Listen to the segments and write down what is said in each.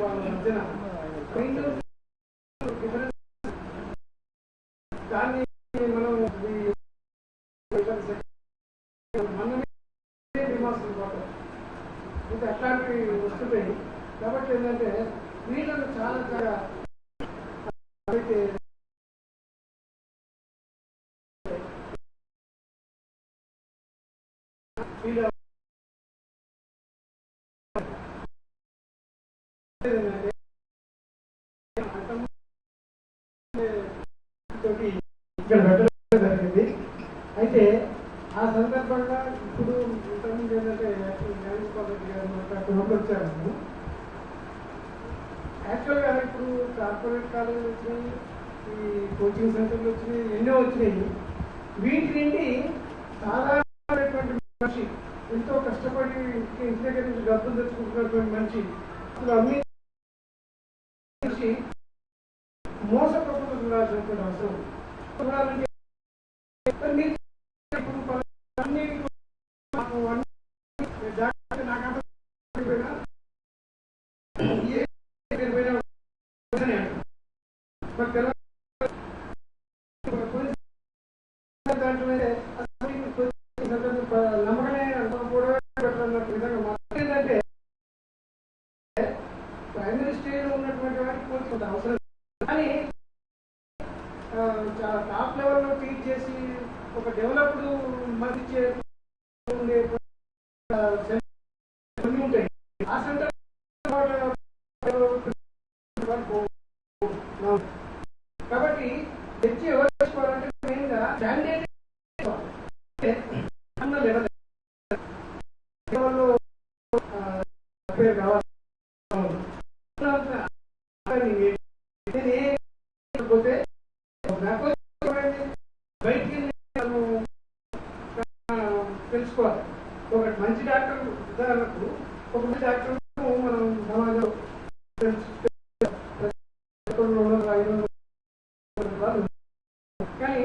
వాళ్ళ మధ్యన దాన్ని మనం విమర్శలు పోతాం ఇది అట్లాంటివి వస్తున్నాయి. కాబట్టి ఏంటంటే వీళ్ళను చాలా చాలా ఇక్కడ పెట్టడం జరిగింది. అయితే ఆ సందర్భంగా ఇప్పుడు ఇంతకుముందు ఏంటంటే మాట్లాడుతున్నప్పుడు వచ్చారు. యాక్చువల్గా ఇప్పుడు కార్పొరేట్ కాలేజీలు వచ్చినాయి, ఈ కోచింగ్ సెంటర్లు వచ్చినాయి, ఎన్నో వచ్చినాయి. వీటి నుండి సాధారణమైనటువంటి మనిషి ఎంతో కష్టపడి ఇంటి దగ్గర నుంచి డబ్బులు తెచ్చుకుంటున్నటువంటి మనిషి అన్ని మనిషి మోసపోకుండా చూడాల్సినటువంటి అవసరం చూడాలంటే నమ్మకమే ఏంటంటే ప్రైమరీ స్టేజ్ లో ఉన్నటువంటి వారికి కొంచెం అవసరం, కానీ చాలా టాప్ లెవెల్లో టీచ్ చేసి ఒక డెవలప్డ్ మనిషి ఉండే ఉంటాయి. ఆ సెంటర్ కాబట్టి తెచ్చి ఎవరు చేసుకోవాలంటే మెయిన్గా క్యాండిడేట్ అన్న లెవెల్ కావాలి. పోతే బయటికి తెలుసుకోవాలి. ఒక మంచి డాక్టర్ ఉదాహరణకు ఒక మంచి డాక్టర్ మనం సమాజంలో కానీ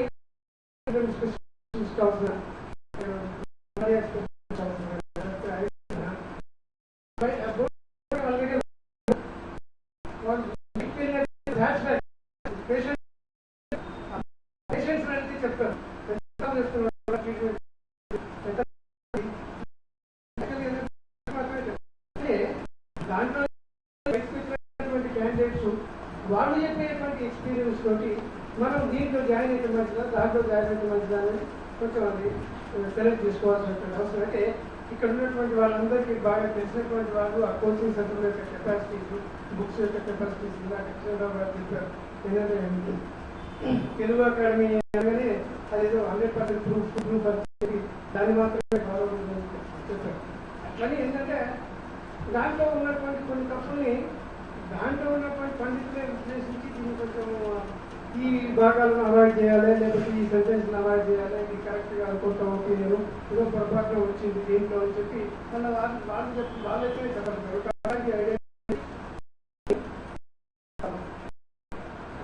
పేషెంట్స్ అనేది చెప్తారు దాంట్లో క్యాండిడేట్స్ వాళ్ళు చెప్పేటువంటి ఎక్స్పీరియన్స్ తోటి మనం దీంట్లో జాయిన్ అయితే మంచిదా దాంట్లో జాయిన్ అయితే మంచిదా అనేది కొంచెం అది సెలెక్ట్ చేసుకోవాల్సినటువంటి అవసరం. అంటే ఇక్కడ ఉన్నటువంటి వాళ్ళందరికీ బాగా తెలిసినటువంటి వాళ్ళు ఆ కోచింగ్ సెంటర్ యొక్క కెపాసిటీస్, బుక్స్ యొక్క కెపాసిటీస్ చంద్రబాబు గారు చెప్పారు. ఏంటంటే తెలుగు అకాడమీ అనగానే అదేదో 100% ప్రూఫ్ దాన్ని మాత్రమే గౌరవం చెప్పారు. కానీ ఏంటంటే దాంట్లో ఉన్నటువంటి కొన్ని తప్పుల్ని దాంట్లో ఉన్నటువంటి పండితులే విశ్లేషించి దీన్ని కొంచెం ఈ భాగాలను అవాయిడ్ చేయాలి, లేకపోతే ఈ సెంటెన్స్ని అవాయిడ్ చేయాలి, ఇది కరెక్ట్గా అనుకుంటాం ఒపీనియన్ ఏదో పొరపాటున వచ్చింది దీంట్లో అని చెప్పి వాళ్ళు చెప్పి వాళ్ళైతే చెప్పగలుగుతారు. అలాంటి ఐడియా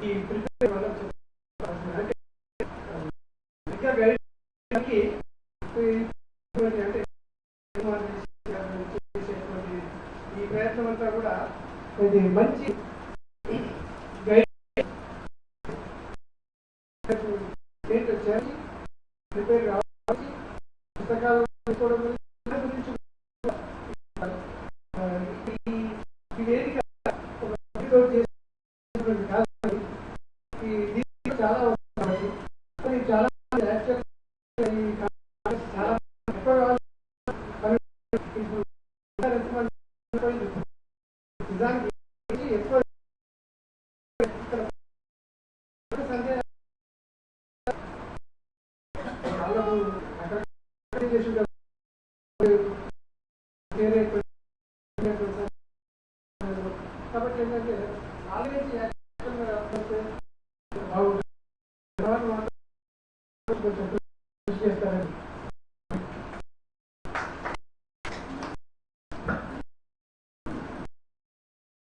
ఈ ప్రిపేర్ వల్ల అంటే ఇంకా గైడ్కి అంటే చేసేటువంటి ఈ ప్రయత్నం అంతా కూడా ఇది మంచి గైడ్ ప్రిపేర్ కావాలి. పుస్తకాలు గురించి ఈ వేదిక చాలా